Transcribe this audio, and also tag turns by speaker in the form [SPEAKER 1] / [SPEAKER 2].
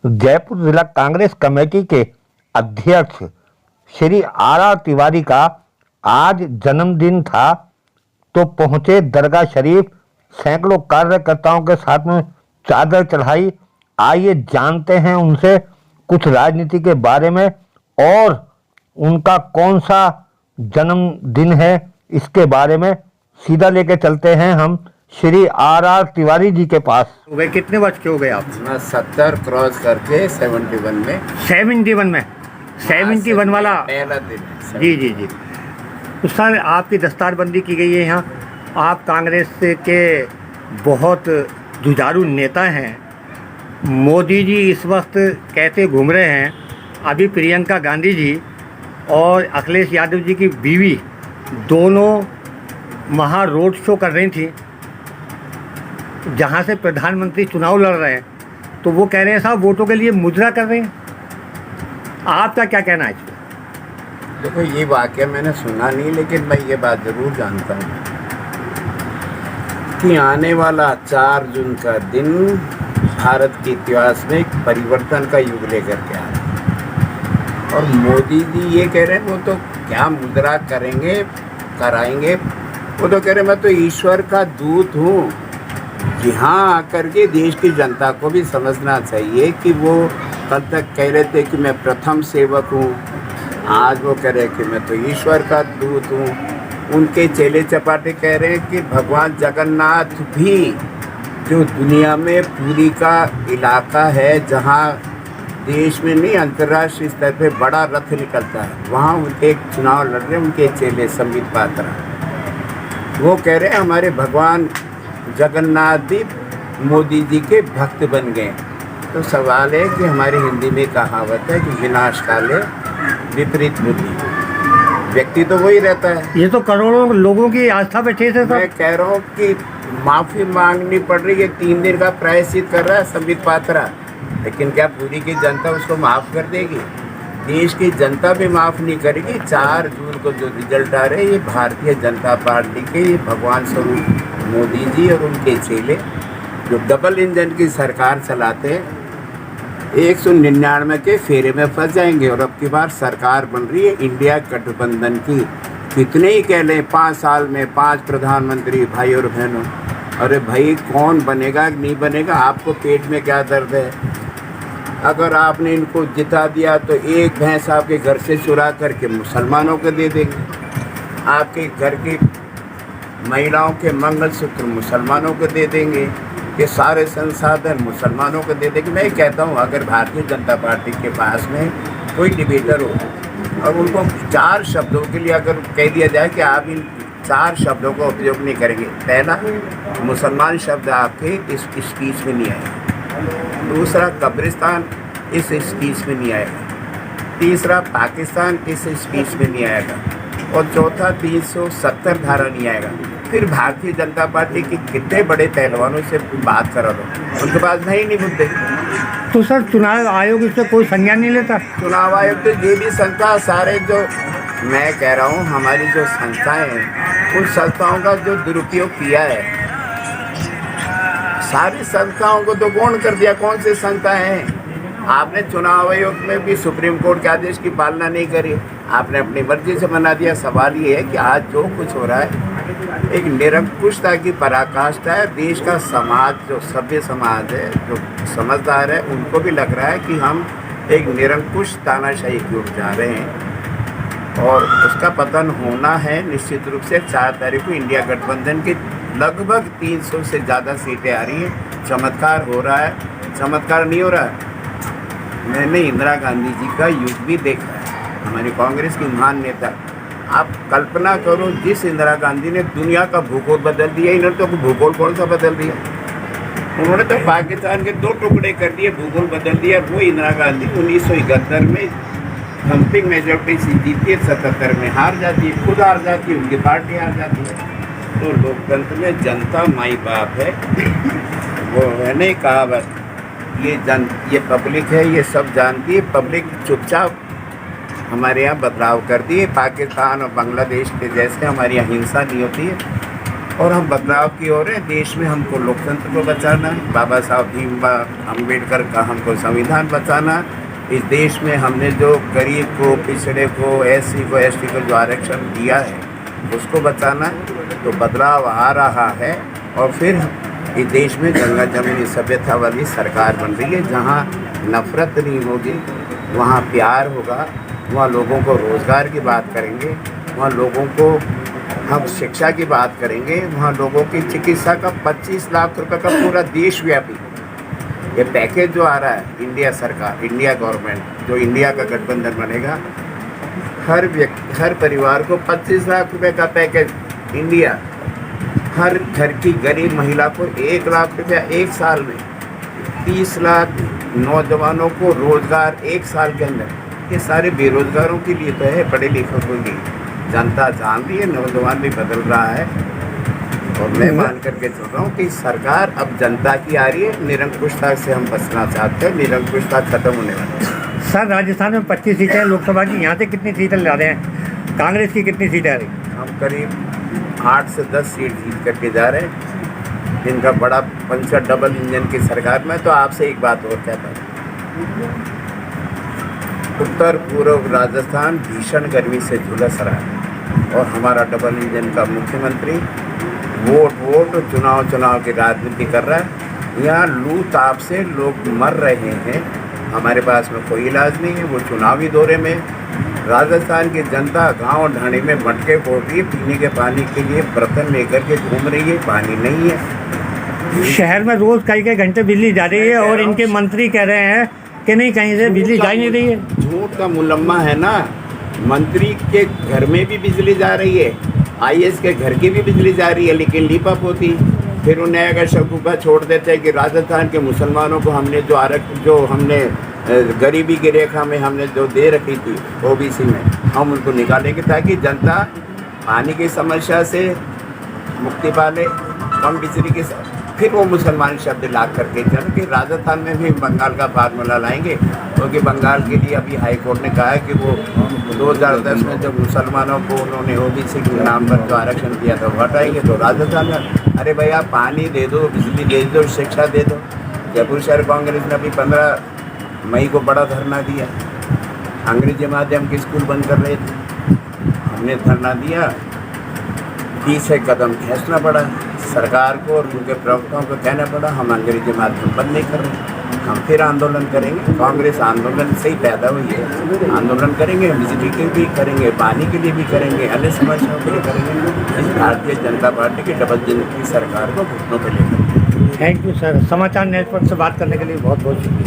[SPEAKER 1] जयपुर जिला कांग्रेस कमेटी के अध्यक्ष श्री आर तिवारी का आज जन्मदिन था, तो पहुंचे दरगाह शरीफ। सैकड़ों कार्यकर्ताओं के साथ में चादर चढ़ाई। आइए जानते हैं उनसे कुछ राजनीति के बारे में और उनका कौन सा जन्मदिन है इसके बारे में। सीधा लेके चलते हैं हम श्री आर तिवारी जी के पास। वे कितने वर्ष के हो गए आप?
[SPEAKER 2] मैं 70 क्रॉस करके 71 में
[SPEAKER 1] 71 वाला
[SPEAKER 2] पहला दिन है।
[SPEAKER 1] जी जी जी। उस समय आपकी दस्तारबंदी की गई है यहाँ। आप कांग्रेस के बहुत जुझारू नेता हैं। मोदी जी इस वक्त कैसे घूम रहे हैं, अभी प्रियंका गांधी जी और अखिलेश यादव जी की बीवी दोनों वहाँ रोड शो कर रही थी, जहाँ से प्रधानमंत्री चुनाव लड़ रहे हैं। तो वो कह रहे हैं साहब वोटों के लिए मुद्रा कर रहे हैं। आपका क्या कहना है इस पर?
[SPEAKER 2] देखो, ये वाकया मैंने सुना नहीं, लेकिन मैं ये बात ज़रूर जानता हूँ कि आने वाला 4 जून का दिन भारत के इतिहास में एक परिवर्तन का युग लेकर के आ रहा है। और मोदी जी ये कह रहे हैं वो तो क्या मुद्रा करेंगे कराएंगे, वो तो कह रहे हैं मैं तो ईश्वर का दूत हूँ। यहाँ आकर के देश की जनता को भी समझना चाहिए कि वो कल तक कह रहे थे कि मैं प्रथम सेवक हूँ, आज वो कह रहे हैं कि मैं तो ईश्वर का दूत हूँ। उनके चेले चपाटे कह रहे हैं कि भगवान जगन्नाथ भी जो दुनिया में पूरी का इलाका है जहाँ देश में नहीं अंतर्राष्ट्रीय स्तर पे बड़ा रथ निकलता है, वहाँ उनके एक चुनाव लड़ रहे हैं उनके चेले संबित पात्रा। वो कह रहे हैं हमारे भगवान जगन्नाथ भी मोदी जी के भक्त बन गए। तो सवाल है कि हमारी हिंदी में कहावत है कि विनाश काले विपरीत बुद्धि। व्यक्ति तो वही रहता है।
[SPEAKER 1] ये तो करोड़ों लोगों की आस्था पे ठेस है।
[SPEAKER 2] मैं कह रहा हूँ कि माफ़ी मांगनी पड़ रही है, 3 दिन का प्रायश्चित कर रहा है संबित पात्रा, लेकिन क्या पूरी की जनता उसको माफ़ कर देगी? देश की जनता भी माफ़ नहीं करेगी। 4 जून को जो रिजल्ट आ रहे हैं ये भारतीय जनता पार्टी के ये भगवान स्वरूप मोदी जी और उनके चेले जो डबल इंजन की सरकार चलाते हैं 199 के फेरे में फंस जाएंगे। और अब की बार सरकार बन रही है इंडिया गठबंधन की। कितने ही कह लें 5 साल में 5 प्रधानमंत्री, भाई और बहनों। अरे भाई कौन बनेगा नहीं बनेगा, आपको पेट में क्या दर्द है? अगर आपने इनको जिता दिया तो एक भैंस आपके घर से चुरा करके मुसलमानों को दे देंगे, आपके घर की महिलाओं के मंगलसूत्र मुसलमानों को दे देंगे, ये सारे संसाधन मुसलमानों को दे देंगे। मैं कहता हूँ अगर भारतीय जनता पार्टी के पास में कोई डिबेटर हो और उनको 4 शब्दों के लिए अगर कह दिया जाए कि आप इन 4 शब्दों का उपयोग नहीं करेंगे, पहला मुसलमान शब्द आपके इस स्पीच में नहीं आएगा, दूसरा कब्रिस्तान इस स्पीच में नहीं आएगा, तीसरा पाकिस्तान इस स्पीच में नहीं आएगा, और चौथा 370 धारा नहीं आएगा। फिर भारतीय जनता पार्टी के कितने बड़े पहलवानों से बात करा दो, उनके पास नहीं मुद्दे।
[SPEAKER 1] तो सर चुनाव आयोग इससे कोई संज्ञान नहीं लेता?
[SPEAKER 2] चुनाव आयोग तो ये भी संस्था सारे जो मैं कह रहा हूँ हमारी जो संस्थाएं हैं उन संस्थाओं का जो दुरुपयोग किया है, सारी संस्थाओं को तो गौण कर दिया। कौन सी संस्थाएं हैं? आपने चुनाव आयोग में भी सुप्रीम कोर्ट के आदेश की पालना नहीं करी, आपने अपनी मर्जी से बना दिया। सवाल ये है कि आज जो कुछ हो रहा है एक निरंकुशता की पराकाष्ठा है। देश का समाज जो सभ्य समाज है, जो समझदार है, उनको भी लग रहा है कि हम एक निरंकुश तानाशाही की ओर जा रहे हैं और उसका पतन होना है निश्चित रूप से। 4 तारीख को इंडिया गठबंधन की लगभग 300 से ज़्यादा सीटें आ रही हैं। चमत्कार हो रहा है, चमत्कार नहीं हो रहा है। मैंने इंदिरा गांधी जी का युग भी देखा है, हमारी कांग्रेस की महान नेता। आप कल्पना करो, जिस इंदिरा गांधी ने दुनिया का भूगोल बदल दिया, इन्होंने तो भूगोल कौन सा बदल दिया? उन्होंने तो पाकिस्तान के 2 टुकड़े कर दिए, भूगोल बदल दिया। वो इंदिरा गांधी 1971 में थम्पिंग मेजोरिटी से जीती है, 77 में हार जाती है, खुद हार जाती है, उनकी पार्टी हार जाती है। तो लोकतंत्र में जनता माई बाप है। वो है नहीं कहावत, ये पब्लिक है, ये सब जानती है। पब्लिक चुपचाप हमारे यहाँ बदलाव कर दिए। पाकिस्तान और बांग्लादेश के जैसे हमारे यहाँ हिंसा नहीं होती है। और हम बदलाव की ओर हैं। देश में हमको लोकतंत्र को बचाना है, बाबा साहब भीमराव अम्बेडकर का हमको संविधान बचाना है। इस देश में हमने जो गरीब को, पिछड़े को, एससी को, एसटी को जो आरक्षण दिया है उसको बचाना है। तो बदलाव आ रहा है और फिर इस देश में गंगा जमुनी सभ्यता वाली सरकार बन रही है, जहाँ नफरत नहीं होगी, वहाँ प्यार होगा, वहाँ लोगों को रोज़गार की बात करेंगे, वहाँ लोगों को हम शिक्षा की बात करेंगे, वहाँ लोगों की चिकित्सा का 25 लाख रुपए का पूरा देशव्यापी ये पैकेज जो आ रहा है, इंडिया सरकार, इंडिया गवर्नमेंट, जो इंडिया का गठबंधन बनेगा, हर व्यक्ति, हर परिवार को 25 लाख रुपए का पैकेज इंडिया, हर घर की गरीब महिला को 1 लाख रुपया 1 साल में, 30 लाख नौजवानों को रोजगार 1 साल के अंदर। ये सारे बेरोजगारों के लिए तो है, पढ़े लिखों को भी जनता जान रही है, नौजवान भी बदल रहा है। और मैं मान करके चल रहा हूँ कि सरकार अब जनता की आ रही है। निरंकुशता से हम बचना चाहते हैं, निरंकुशता खत्म होने वाली है।
[SPEAKER 1] सर, राजस्थान में 25 सीटें हैं लोकसभा की, यहाँ से कितनी सीटें ला रहे हैं? कांग्रेस की कितनी सीटें आ रही?
[SPEAKER 2] हम करीब 8 से 10 सीट जीत करके जा रहे हैं, जिनका बड़ा पंचर डबल इंजन की सरकार में। तो आपसे एक बात और कहता हूँ, उत्तर पूर्व राजस्थान भीषण गर्मी से झुलस रहा है और हमारा डबल इंजन का मुख्यमंत्री वोट चुनाव की राजनीति कर रहा है। यहाँ लू ताप से लोग मर रहे हैं, हमारे पास में कोई इलाज नहीं है। वो चुनावी दौरे में राजस्थान की जनता गांव ढाणी में मटके फोड़ रही है, पीने के पानी के लिए बर्तन लेकर के घूम रही है, पानी नहीं है।
[SPEAKER 1] शहर में रोज कई घंटे बिजली जा रही है और इनके मंत्री कह रहे हैं कि नहीं, कहीं से बिजली जा ही नहीं रही है।
[SPEAKER 2] झूठ का मुलम्मा है ना। मंत्री के घर में भी बिजली जा रही है, आईएएस के घर की भी बिजली जा रही है, लेकिन लिपअप होती। फिर उन्हें अगर शगुफा छोड़ देते हैं कि राजस्थान के मुसलमानों को हमने जो हमने गरीबी की रेखा में हमने जो दे रखी थी ओबीसी में, हम उनको निकालेंगे ताकि जनता पानी की समस्या से मुक्ति पाले, कम बिजली की। फिर वो मुसलमान शब्द ला करके चल कि राजस्थान में भी बंगाल का फार्मूला लाएंगे, क्योंकि बंगाल के लिए अभी हाई कोर्ट ने कहा है कि वो 2010 में जब मुसलमानों को उन्होंने ओबीसी के नाम पर जो आरक्षण दिया था वो हटाएंगे। तो राजस्थान में अरे भैया पानी दे दो, बिजली दे दो, शिक्षा दे दो। जयपुर शहर कांग्रेस ने अभी 15 मई को बड़ा धरना दिया, अंग्रेजी माध्यम के स्कूल बंद कर रहे थे, हमने धरना दिया, 30 कदम खींचना पड़ा सरकार को और उनके प्रवक्ताओं को कहना पड़ा हम अंग्रेजी माध्यम बंद नहीं कर रहे, हम फिर आंदोलन करेंगे। कांग्रेस आंदोलन से ही पैदा हुई है, आंदोलन करेंगे, बिजली के भी करेंगे, पानी के लिए भी करेंगे, अन्य समस्याओं के लिए करेंगे। इस भारतीय जनता पार्टी की डबल इंजन की सरकार को घुटनों पर लेकर।
[SPEAKER 1] थैंक यू सर, समाचार नेटवर्क से बात करने के लिए बहुत बहुत शुक्रिया।